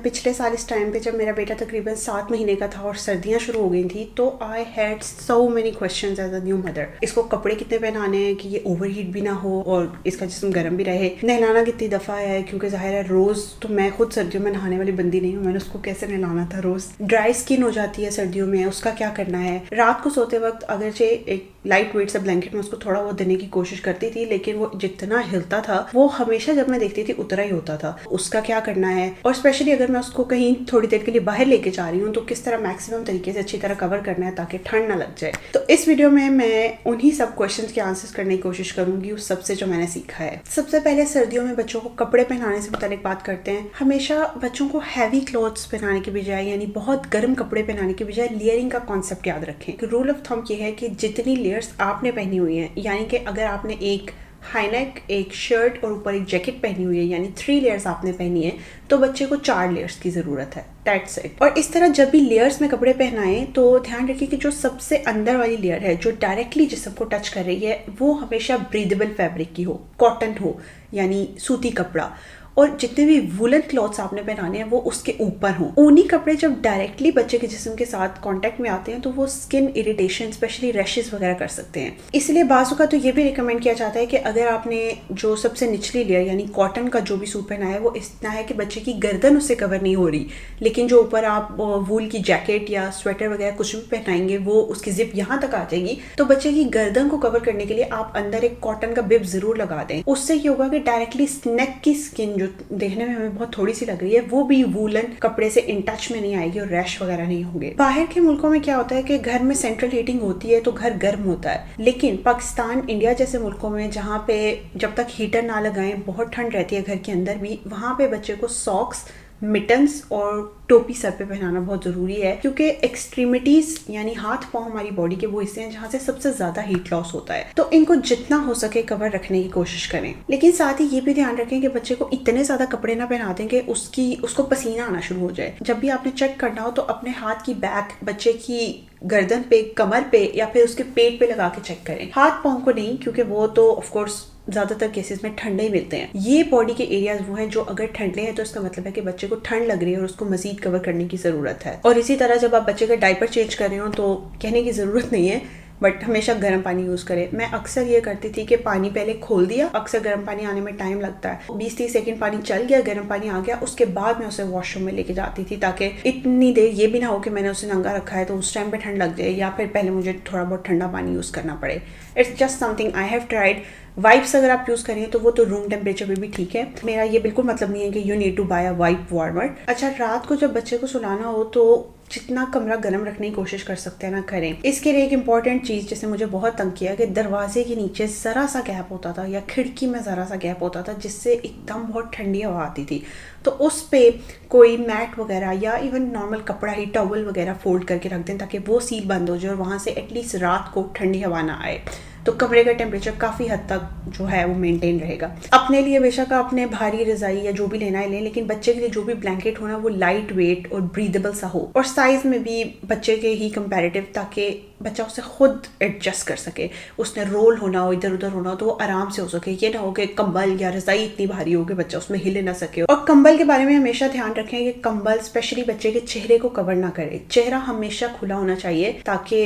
पिछले साल इस टाइम पे जब मेरा बेटा तकरीबन 7 महीने का था और सर्दियां शुरू हो गई थी तो I had so many questions as a new mother. इसको कपड़े कितने पहनाने हैं कि ये ओवरहीट भी ना हो और इसका जिस्म गर्म भी रहे, नहलाना कितनी दफ़ा है क्योंकि जाहिर है रोज़ तो मैं खुद सर्दियों में नहाने वाली बंदी नहीं हूँ, मैंने उसको कैसे नहलाना था रोज़। ड्राई स्किन हो जाती है सर्दियों में, उसका क्या करना है। रात को सोते वक्त अगरचे एक लाइट वेट सा ब्लैंकेट में उसको थोड़ा बहुत देने की कोशिश करती थी, लेकिन वो जितना हिलता था वो हमेशा जब मैं देखती थी उतना ही होता था। उसका क्या करना है और स्पेशली अगर मैं उसको कहीं थोड़ी देर के लिए बाहर लेके जा रही हूँ तो किस तरह मैक्सिमम तरीके से अच्छी तरह कवर करना है ताकि ठंड ना लग जाए। तो इस वीडियो में मैं उन्हीं सब क्वेश्चंस के आंसर्स करने की कोशिश करूंगी उस सबसे जो मैंने सीखा है। सबसे पहले सर्दियों में बच्चों को कपड़े पहनाने से मुतालिक बात करते हैं। हमेशा बच्चों को हैवी क्लॉथ्स पहनाने के बजाय यानी बहुत गर्म कपड़े पहनाने के बजाय लेयरिंग का कॉन्सेप्ट याद रखें। रूल ऑफ थंब ये है कि जितनी लेयर्स आपने पहनी हुई है, यानी कि अगर आपने एक हाईनेक, एक शर्ट और ऊपर एक जैकेट पहनी हुई है यानी 3 लेयर्स आपने पहनी है, तो बच्चे को 4 लेयर्स की ज़रूरत है। That's it. और इस तरह जब भी लेयर्स में कपड़े पहनाएं तो ध्यान रखिए कि जो सबसे अंदर वाली लेयर है जो डायरेक्टली जिस्म को टच कर रही है वो हमेशा ब्रीदेबल फैब्रिक की हो, कॉटन हो यानी सूती कपड़ा, और जितने भी वुलन क्लॉथ्स आपने पहनाने हैं वो उसके ऊपर हों। ऊनी कपड़े जब डायरेक्टली बच्चे के जिस्म के साथ कांटेक्ट में आते हैं तो वो स्किन इरिटेशन स्पेशली रैशेस वगैरह कर सकते हैं। इसलिए बाजू का तो ये भी रिकमेंड किया जाता है कि अगर आपने जो सबसे निचली लेयर यानी कॉटन का जो भी सूट पहना है वो इतना है कि बच्चे की गर्दन उससे कवर नहीं हो रही, लेकिन जो ऊपर आप वूल की जैकेट या स्वेटर वगैरह कुछ भी पहनाएंगे वो उसकी जिप यहाँ तक आ जाएगी, तो बच्चे की गर्दन को कवर करने के लिए आप अंदर एक कॉटन का बिब जरूर लगा दें। उससे ये होगा कि डायरेक्टली नेक की स्किन जो देखने में हमें बहुत थोड़ी सी लग रही है वो भी वूलन कपड़े से इन टच में नहीं आएगी और रैश वगैरह नहीं होंगे। बाहर के मुल्कों में क्या होता है कि घर में सेंट्रल हीटिंग होती है तो घर गर्म होता है, लेकिन पाकिस्तान, इंडिया जैसे मुल्कों में जहाँ पे जब तक हीटर ना लगाएं बहुत ठंड रहती है घर के अंदर भी, वहाँ पे बच्चे को सॉक्स, मिटन्स और टोपी सर पे पहनाना बहुत ज़रूरी है क्योंकि एक्सट्रीमिटीज़ यानी हाथ पाँव हमारी बॉडी के वो हिस्से हैं जहाँ से सबसे ज़्यादा हीट लॉस होता है, तो इनको जितना हो सके कवर रखने की कोशिश करें। लेकिन साथ ही ये भी ध्यान रखें कि बच्चे को इतने ज़्यादा कपड़े ना पहना दें कि उसको पसीना आना शुरू हो जाए। जब भी आपने चेक करना हो तो अपने हाथ की बैक बच्चे की गर्दन पे, कमर पे या फिर उसके पेट पे लगा के चेक करें, हाथ पाँव को नहीं, क्योंकि वो तो ऑफकोर्स ज़्यादातर केसेस में ठंडे ही मिलते हैं। ये बॉडी के एरियाज वो हैं जो अगर ठंडे हैं तो इसका मतलब है कि बच्चे को ठंड लग रही है और उसको मजीद कवर करने की ज़रूरत है। और इसी तरह जब आप बच्चे का डायपर चेंज कर रहे हो तो कहने की ज़रूरत नहीं है, बट हमेशा गर्म पानी यूज़ करें। मैं अक्सर ये करती थी कि पानी पहले खोल दिया, अक्सर गर्म पानी आने में टाइम लगता है, 20-30 सेकंड पानी चल गया, गर्म पानी आ गया, उसके बाद मैं उसे वॉशरूम में लेके जाती थी ताकि इतनी देर ये भी ना हो कि मैंने उसे नंगा रखा है तो उस टाइम पे ठंड लग जाए या फिर पहले मुझे थोड़ा बहुत ठंडा पानी यूज़ करना पड़े। It's just something I have tried. Wipes अगर आप यूज़ करें तो वो तो रूम टेम्परेचर पे भी ठीक है। मेरा ये बिल्कुल मतलब नहीं है कि you need to buy a wipe warmer. अच्छा, रात को जब बच्चे को सुलाना हो तो जितना कमरा गर्म रखने की कोशिश कर सकते हैं ना करें। इसके लिए एक इंपॉर्टेंट चीज़ जिसने मुझे बहुत तंग किया कि दरवाजे के नीचे ज़रा सा गैप होता था या खिड़की में ज़रा सा गैप होता था जिससे एकदम बहुत ठंडी हवा आती थी, तो उस पे कोई मैट वगैरह या इवन नॉर्मल कपड़ा ही टॉवल वगैरह फोल्ड करके रख दें ताकि वो सील बंद हो जाए और वहाँ से एटलीस्ट रात को ठंडी हवा ना आए, तो कमरे का टेम्परेचर काफ़ी हद तक जो है वो मेंटेन रहेगा। अपने लिए बेशक आपने भारी रज़ाई या जो भी लेना है लें, लेकिन बच्चे के लिए जो भी ब्लैंकेट होना वो लाइट वेट और ब्रीदेबल सा हो और साइज़ में भी बच्चे के ही कंपैरेटिव, ताकि बच्चा उससे खुद एडजस्ट कर सके। उसने रोल होना हो, इधर उधर होना हो तो वो आराम से हो सके, ये ना हो कि कंबल या रज़ाई इतनी भारी हो कि बच्चा उसमें हिले ना सके। और कंबल के बारे में हमेशा ध्यान रखें कि कंबल स्पेशली बच्चे के चेहरे को कवर ना करे। चेहरा हमेशा खुला होना चाहिए ताकि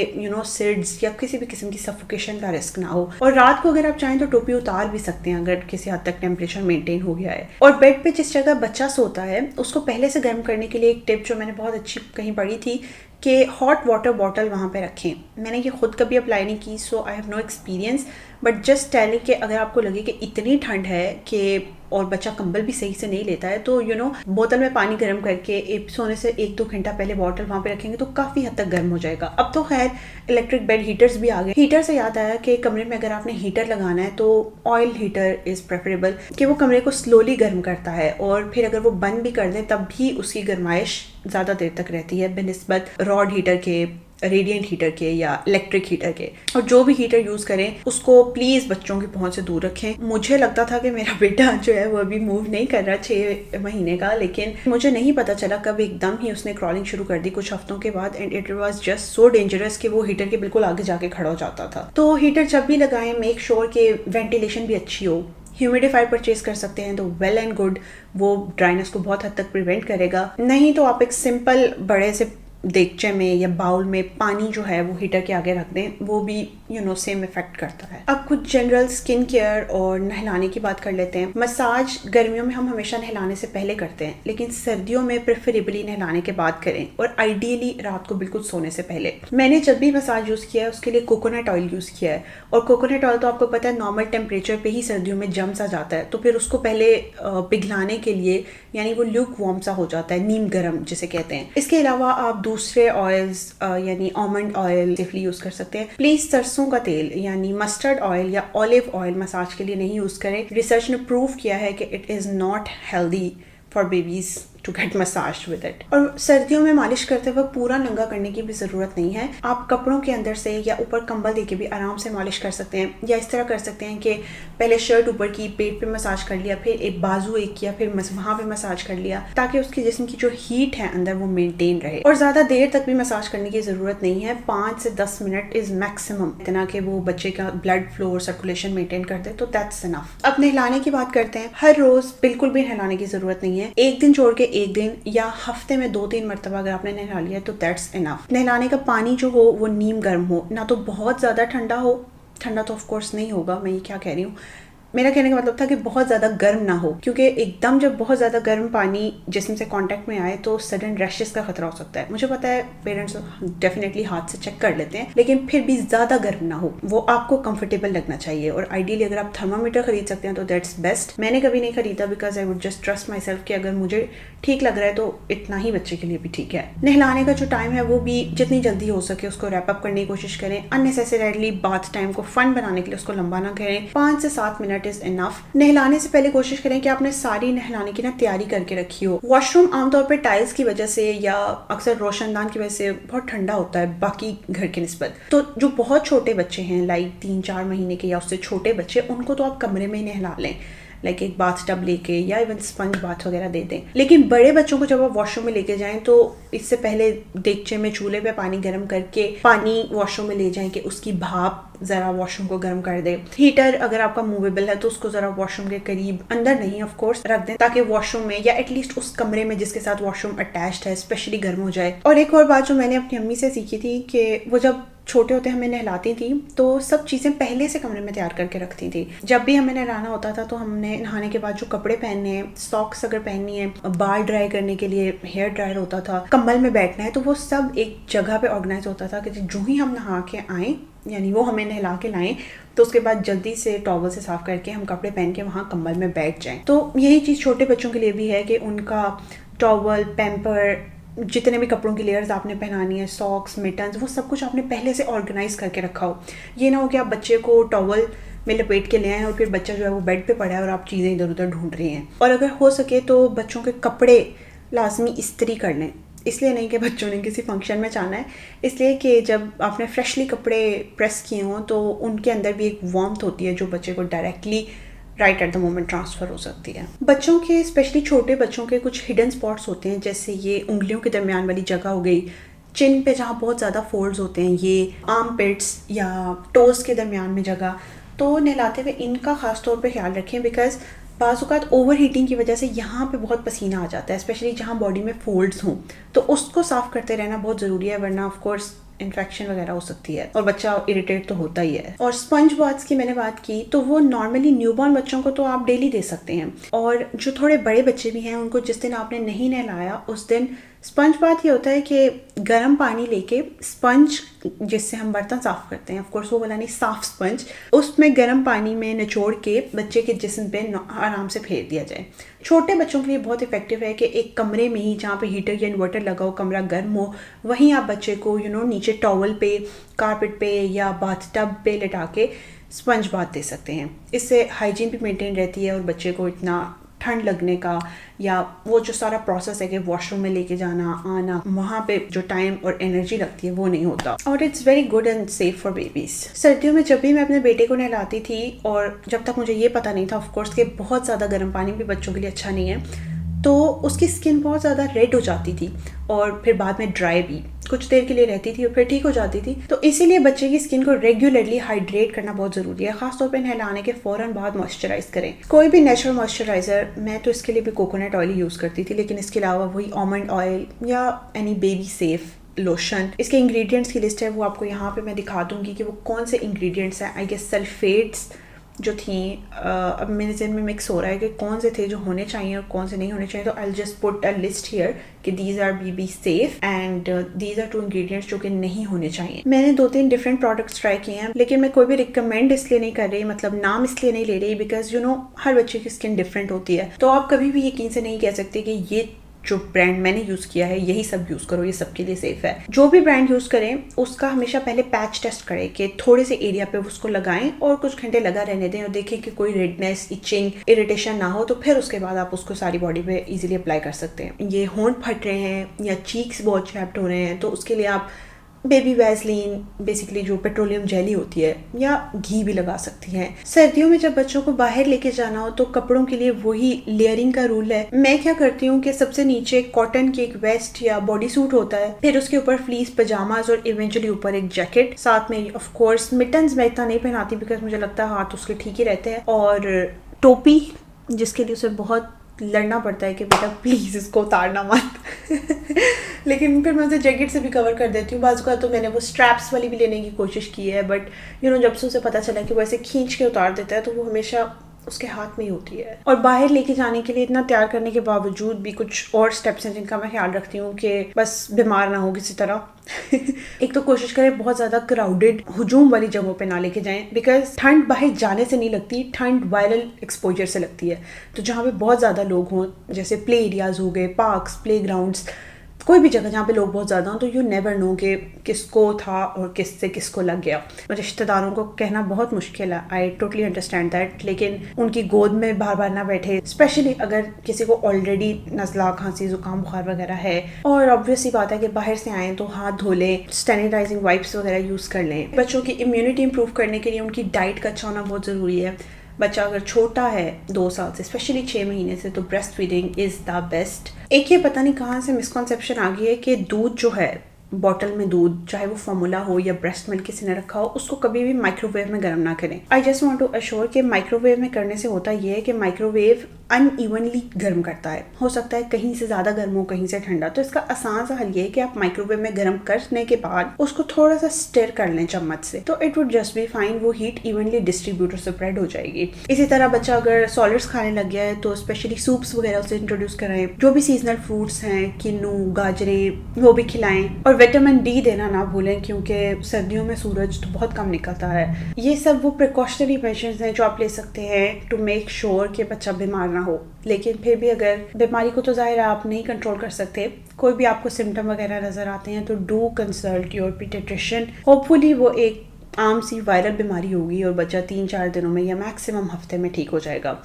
सिड्स या किसी भी किस्म की सफोकेशन का रिस्क ना हो। और रात को अगर आप चाहें तो टोपी उतार भी सकते हैं अगर किसी हद तक टेम्परेचर मेंटेन हो गया है। और बेड पे जिस जगह बच्चा सोता है उसको पहले से गर्म करने के लिए एक टिप जो मैंने बहुत अच्छी कहीं पढ़ी थी कि हॉट वाटर बॉटल वहाँ पे रखें। मैंने ये खुद कभी अप्लाई नहीं की, so I have no experience, but just telling कि अगर आपको लगे कि इतनी ठंड है कि और बच्चा कंबल भी सही से नहीं लेता है तो बोतल में पानी गर्म करके सोने से 1-2 घंटा पहले बॉटल वहाँ पे रखेंगे तो काफ़ी हद तक गर्म हो जाएगा। अब तो खैर इलेक्ट्रिक बेड हीटर्स भी आ गए। हीटर से याद आया कि कमरे में अगर आपने हीटर लगाना है तो ऑयल हीटर इज़ प्रेफरेबल कि वो कमरे को स्लोली गर्म करता है और फिर अगर वो बंद भी कर दें तब भी उसकी गर्माइश ज़्यादा देर तक रहती है बेनिस्बत रॉड हीटर के, रेडिएंट हीटर के या इलेक्ट्रिक हीटर के। और जो भी हीटर यूज़ करें उसको प्लीज़ बच्चों की पहुंच से दूर रखें। मुझे लगता था कि मेरा बेटा जो है वो अभी मूव नहीं कर रहा 6 महीने का, लेकिन मुझे नहीं पता चला कब एकदम ही उसने क्रॉलिंग शुरू कर दी कुछ हफ्तों के बाद, and it was just so dangerous कि वो हीटर के बिल्कुल आगे जाके खड़ा हो जाता था। तो हीटर जब भी लगाएं मेक श्योर कि वेंटिलेशन भी अच्छी हो, ह्यूमिडिफायर परचेज कर सकते हैं तो वेल एंड गुड, वो ड्राइनेस को बहुत हद तक प्रिवेंट करेगा। नहीं तो आप एक सिंपल बड़े से देगचे में या बाउल में पानी जो है वो हीटर के आगे रख दें, वो भी सेम इफेक्ट करता है। अब कुछ जनरल स्किन केयर और नहलाने की बात कर लेते हैं। मसाज गर्मियों में हम हमेशा नहलाने से पहले करते हैं, लेकिन सर्दियों में प्रेफरेबली नहलाने के बाद करें और आइडियली रात को बिल्कुल सोने से पहले। मैंने जब भी मसाज यूज़ किया है उसके लिए कोकोनट ऑयल यूज़ किया है, और कोकोनट ऑयल तो आपको पता है नॉर्मल टेम्परेचर पे ही सर्दियों में जम सा जाता है, तो फिर उसको पहले पिघलाने के लिए यानी वो ल्यूक वार्म सा हो जाता है, नीम गर्म जिसे कहते हैं। इसके अलावा आप दूसरे ऑयल्स यानी आलमंड ऑयल सेफली यूज़ कर सकते हैं। प्लीज़ सरसों का तेल यानी मस्टर्ड ऑयल या ऑलिव ऑयल मसाज के लिए नहीं यूज़ करें। रिसर्च ने प्रूव किया है कि it is not healthy for babies to get massage with it. और सर्दियों में मालिश करते वक्त पूरा नंगा करने की भी ज़रूरत नहीं है। आप कपड़ों के अंदर से या ऊपर कंबल देके भी आराम से मालिश कर सकते हैं, या इस तरह कर सकते हैं कि पहले शर्ट ऊपर की, पेट पे मसाज कर लिया, फिर एक बाजू एक किया, फिर वहाँ पे मसाज कर लिया, ताकि उसके जिस्म की जो हीट है अंदर वो मेनटेन रहे। और ज़्यादा देर तक भी मसाज करने की ज़रूरत नहीं है, 5 से 10 मिनट इज़ मैक्सिमम, इतना कि वो बच्चे का ब्लड फ्लो और सर्कुलेशन मेनटेन कर दे, तो दैट्स इनफ। अब नहलाने की बात करते हैं। हर रोज़ बिल्कुल भी नहलाने की ज़रूरत नहीं है, एक दिन छोड़ के एक दिन या हफ्ते में 2-3 मरतबा अगर आपने नहला लिया तो दैट्स इनफ। नहलाने का पानी जो हो वो नीम गर्म हो, ना तो बहुत ज़्यादा ठंडा हो, ठंडा तो ऑफ कोर्स नहीं होगा, मैं ये क्या कह रही हूँ, मेरा कहने का मतलब था कि बहुत ज़्यादा गर्म ना हो, क्योंकि एकदम जब बहुत ज़्यादा गर्म पानी जिस्म से कांटेक्ट में आए तो सडन रैशेस का खतरा हो सकता है। मुझे पता है पेरेंट्स डेफिनेटली हाथ से चेक कर लेते हैं, लेकिन फिर भी ज़्यादा गर्म ना हो, वो आपको कंफर्टेबल लगना चाहिए। और आइडियली अगर आप थर्मामीटर खरीद सकते हैं तो दैट्स बेस्ट। मैंने कभी नहीं खरीदा because I would just trust my self कि अगर मुझे ठीक लग रहा है तो इतना ही बच्चे के लिए भी ठीक है। नहलाने का जो टाइम है वो भी जितनी जल्दी हो सके उसको रैप अप करने की कोशिश करें। अननेसेसरीली बाथ टाइम को फन बनाने के लिए उसको लंबा ना करें, 5 से 7 मिनट इज इनफ। नहलाने से पहले कोशिश करें कि आपने सारी नहलाने की तैयारी करके रखी हो। वॉशरूम आमतौर पर टाइल्स की वजह से या अक्सर रोशनदान की वजह से बहुत ठंडा होता है बाकी घर के निस्बत, तो जो बहुत छोटे बच्चे हैं लाइक 3-4 महीने के या उससे छोटे बच्चे, उनको तो आप कमरे में ही नहला लें, लाइक एक बाथ टब लेके या इवन स्पंज बाथ वगैरह दे दें। लेकिन बड़े बच्चों को जब आप वॉशरूम में लेके जाएं तो इससे पहले देगचे में चूल्हे पे पानी गर्म करके पानी वॉशरूम में ले जाएं कि उसकी भाप ज़रा वॉशरूम को गर्म कर दे। हीटर अगर आपका मूवेबल है तो उसको ज़रा वॉशरूम के करीब, अंदर नहीं ऑफ कोर्स, रख दें ताकि वॉशरूम में या एटलीस्ट उस कमरे में जिसके साथ वॉशरूम अटैच्ड है स्पेशली गर्म हो जाए। और एक और बात जो मैंने अपनी अम्मी से सीखी थी कि वो जब छोटे होते हमें नहलाती थी तो सब चीज़ें पहले से कमरे में तैयार करके रखती थी। जब भी हमें नहलाना होता था तो हमने नहाने के बाद जो कपड़े पहनने हैं, सॉक्स अगर पहननी है, बाल ड्राई करने के लिए हेयर ड्रायर होता था, कंबल में बैठना है, तो वो सब एक जगह पे ऑर्गेनाइज होता था कि जो ही हम नहा के आएँ यानी वो हमें नहला के लाएं तो उसके बाद जल्दी से टॉवल से साफ करके हम कपड़े पहन के वहाँ कंबल में बैठ जाएं। तो यही चीज़ छोटे बच्चों के लिए भी है कि उनका टॉवल, पैम्पर, जितने भी कपड़ों की लेयर्स आपने पहनानी है, सॉक्स, मिटन्स, वो सब कुछ आपने पहले से ऑर्गेनाइज करके रखा हो। ये ना हो कि आप बच्चे को टॉवल में लपेट के ले आए और फिर बच्चा जो है वो बेड पे पड़ा है और आप चीज़ें इधर उधर ढूंढ रही हैं। और अगर हो सके तो बच्चों के कपड़े लाजमी इस्त्री कर लें, इसलिए नहीं कि बच्चों ने किसी फंक्शन में जाना है, इसलिए कि जब आपने फ्रेशली कपड़े प्रेस किए हों तो उनके अंदर भी एक वार्मथ होती है जो बच्चे को directly right at the moment transfer हो सकती है। बच्चों के, स्पेशली छोटे बच्चों के कुछ हिडन स्पॉट्स होते हैं, जैसे ये उंगलियों के दरमियान वाली जगह हो गई, चिन पे जहाँ बहुत ज़्यादा फोल्ड्स होते हैं, ये आर्म पिट्स या टोज़ के दरमियान में जगह, तो नहलाते हुए इनका ख़ास तौर पे ख्याल रखें बिकॉज बाज़ ओवर हीटिंग की वजह से यहाँ पे बहुत पसीना आ जाता है, स्पेशली जहाँ बॉडी में फोल्ड्स हों, तो उसको साफ़ करते रहना बहुत ज़रूरी है, वरना ऑफ कोर्स इन्फेक्शन वगैरह हो सकती है और बच्चा इरिटेट तो होता ही है। और स्पंज बाथ्स की मैंने बात की तो वो नॉर्मली न्यूबॉर्न बच्चों को तो आप डेली दे सकते हैं, और जो थोड़े बड़े बच्चे भी हैं उनको जिस दिन आपने नहीं नहलाया उस दिन स्पंज बाथ ये होता है कि गर्म पानी लेके स्पंज जिससे हम बर्तन साफ़ करते हैं, ऑफ कोर्स वो वाला नहीं, साफ स्पंज, उसमें गर्म पानी में निचोड़ के बच्चे के जिस्म पे आराम से फेर दिया जाए। छोटे बच्चों के लिए बहुत इफेक्टिव है कि एक कमरे में ही जहाँ पे हीटर या इन्वर्टर लगा हो, कमरा गर्म हो, वहीं आप बच्चे को नीचे टॉवल पे, कारपेट पे या बाथ टब पे लिटा के स्पंज बाथ दे सकते हैं। इससे हाइजीन भी मेंटेन रहती है और बच्चे को इतना ठंड लगने का या वो जो सारा प्रोसेस है कि वॉशरूम में लेके जाना आना, वहाँ पे जो टाइम और एनर्जी लगती है वो नहीं होता, और it's very good and safe for babies. सर्दियों में जब भी मैं अपने बेटे को नहलाती थी, और जब तक मुझे ये पता नहीं था ऑफ कोर्स कि बहुत ज़्यादा गर्म पानी भी बच्चों के लिए अच्छा नहीं है, तो उसकी स्किन बहुत ज़्यादा रेड हो जाती थी और फिर बाद में ड्राई भी, कुछ देर के लिए रहती थी और फिर ठीक हो जाती थी। तो इसीलिए बच्चे की स्किन को रेगुलरली हाइड्रेट करना बहुत ज़रूरी है। खासतौर पर नहलाने के फ़ौरन बाद मॉइस्चराइज करें। कोई भी नेचुरल मॉइस्चराइज़र, मैं तो इसके लिए भी कोकोनट ऑयल यूज़ करती थी, लेकिन इसके अलावा वही आलमंड ऑयल या एनी बेबी सेफ लोशन। इसके इंग्रेडिएंट्स की लिस्ट है, वो आपको यहाँ पे मैं दिखा दूंगी कि वो कौन से इंग्रेडिएंट्स हैं। आई गेस सल्फेट्स जो थी, अब मेरे ज़हन में मिक्स हो रहा है कि कौन से थे जो होने चाहिए और कौन से नहीं होने चाहिए। तो I just put a list here कि these are be safe and these are 2 ingredients जो कि नहीं होने चाहिए। मैंने 2-3 डिफरेंट प्रोडक्ट्स ट्राई किए हैं, लेकिन मैं कोई भी रिकमेंड इसलिए नहीं कर रही, मतलब नाम इसलिए नहीं ले रही, बिकॉज हर बच्चे की स्किन डिफरेंट होती है। तो आप कभी भी यकीन से नहीं कह सकते कि ये जो ब्रांड मैंने यूज़ किया है यही सब यूज़ करो, ये सबके लिए सेफ है। जो भी ब्रांड यूज़ करें उसका हमेशा पहले पैच टेस्ट करें कि थोड़े से एरिया पे उसको लगाएं और कुछ घंटे लगा रहने दें और देखें कि कोई रेडनेस, इचिंग, इरिटेशन ना हो, तो फिर उसके बाद आप उसको सारी बॉडी पे इजीली अप्लाई कर सकते हैं। ये होंठ फट रहे हैं या चीक्स बहुत चैप्ट हो रहे हैं, तो उसके लिए आप बेबी वैसलीन, बेसिकली जो पेट्रोलियम जेली होती है, या घी भी लगा सकती हैं। सर्दियों में जब बच्चों को बाहर लेके जाना हो तो कपड़ों के लिए वही लेयरिंग का रूल है। मैं क्या करती हूँ कि सबसे नीचे कॉटन की एक वेस्ट या बॉडी सूट होता है, फिर उसके ऊपर फ्लीस पजामाज और इवेंचुअली ऊपर एक जैकेट, साथ में ऑफ कोर्स मिटन्स मैं इतना नहीं पहनाती बिकॉज मुझे लगता है हाथ उसके ठीक ही रहते हैं, और टोपी जिसके लिए उसे बहुत लड़ना पड़ता है कि बेटा प्लीज़ इसको उतारना मत लेकिन फिर मैं उसे जैकेट से भी कवर कर देती हूँ। बाज़ का तो मैंने वो स्ट्रैप्स वाली भी लेने की कोशिश की है, बट जब से उसे पता चला कि वो ऐसे खींच के उतार देता है तो वो हमेशा उसके हाथ में ही होती है। और बाहर लेके जाने के लिए इतना तैयार करने के बावजूद भी कुछ और स्टेप्स हैं जिनका मैं ख्याल रखती हूँ कि बस बीमार ना हो किसी तरह एक तो कोशिश करें बहुत ज़्यादा क्राउडेड हुजूम वाली जगहों पे ना लेके जाएं, बिकॉज ठंड बाहर जाने से नहीं लगती, ठंड वायरल एक्सपोजर से लगती है। तो जहाँ पे बहुत ज़्यादा लोग हों, जैसे प्ले एरियाज हो गए, पार्क्स, प्ले ग्राउंड्स, कोई भी जगह जहाँ पे लोग बहुत ज़्यादा हों, तो यू नेवर नो कि किसको था और किससे किसको लग गया। रिश्तेदारों को कहना बहुत मुश्किल है, आई टोटली अंडरस्टैंड दैट, लेकिन उनकी गोद में बार बार ना बैठे, स्पेशली अगर किसी को ऑलरेडी नज़ला, खांसी, जुकाम, बुखार वगैरह है। और ऑब्वियसली बात है कि बाहर से आएँ तो हाथ धो लें, सैनिटाइजिंग वाइप्स वगैरह यूज़ कर लें। बच्चों की इम्यूनिटी इंप्रूव करने के लिए उनकी डाइट का अच्छा होना बहुत ज़रूरी है। बच्चा अगर छोटा है 2 साल से, स्पेशली 6 महीने से, तो breast feeding is the best. एक ये पता नहीं कहाँ से मिसकॉन्सेप्शन आ गई है कि दूध जो है, बॉटल में दूध, चाहे वो फॉर्मूला हो या ब्रेस्ट मिल्क किसी ने रखा हो, उसको कभी भी माइक्रोवेव में गर्म ना करें। I just want to assure कि माइक्रोवेव में करने से होता ये है कि माइक्रोवेव अनइवनली गर्म करता है। हो सकता है कहीं से ज़्यादा गर्म हो, कहीं से ठंडा। तो इसका आसान सा हल ये है कि आप माइक्रोवेव में गर्म करने के बाद उसको थोड़ा सा स्टिर कर लें चम्मच से, तो it would just be fine. वो हीट इवनली डिस्ट्रीब्यूट और स्प्रेड हो जाएगी। इसी तरह बच्चा अगर सॉलिड्स खाने लग गया है तो स्पेशली सूप्स वगैरह उसे इंट्रोड्यूस कराएं। जो भी सीजनल फ्रूट्स हैं, किन्नू, गाजरें, वो भी खिलाएं। और विटामिन डी देना ना भूलें, क्योंकि सर्दियों में सूरज तो बहुत कम निकलता है। ये सब वो प्रिकॉशनरी मेजर्स हैं जो आप ले सकते हैं टू मेक श्योर कि बच्चा बीमार ना हो। लेकिन फिर भी अगर बीमारी को तो ज़ाहिर है आप नहीं कंट्रोल कर सकते, कोई भी आपको सिम्टम वगैरह नज़र आते हैं तो do consult your paediatrician. Hopefully वो एक आम सी वायरल बीमारी होगी और बच्चा 3-4 दिनों में या मैक्सिमम हफ्ते में ठीक हो जाएगा।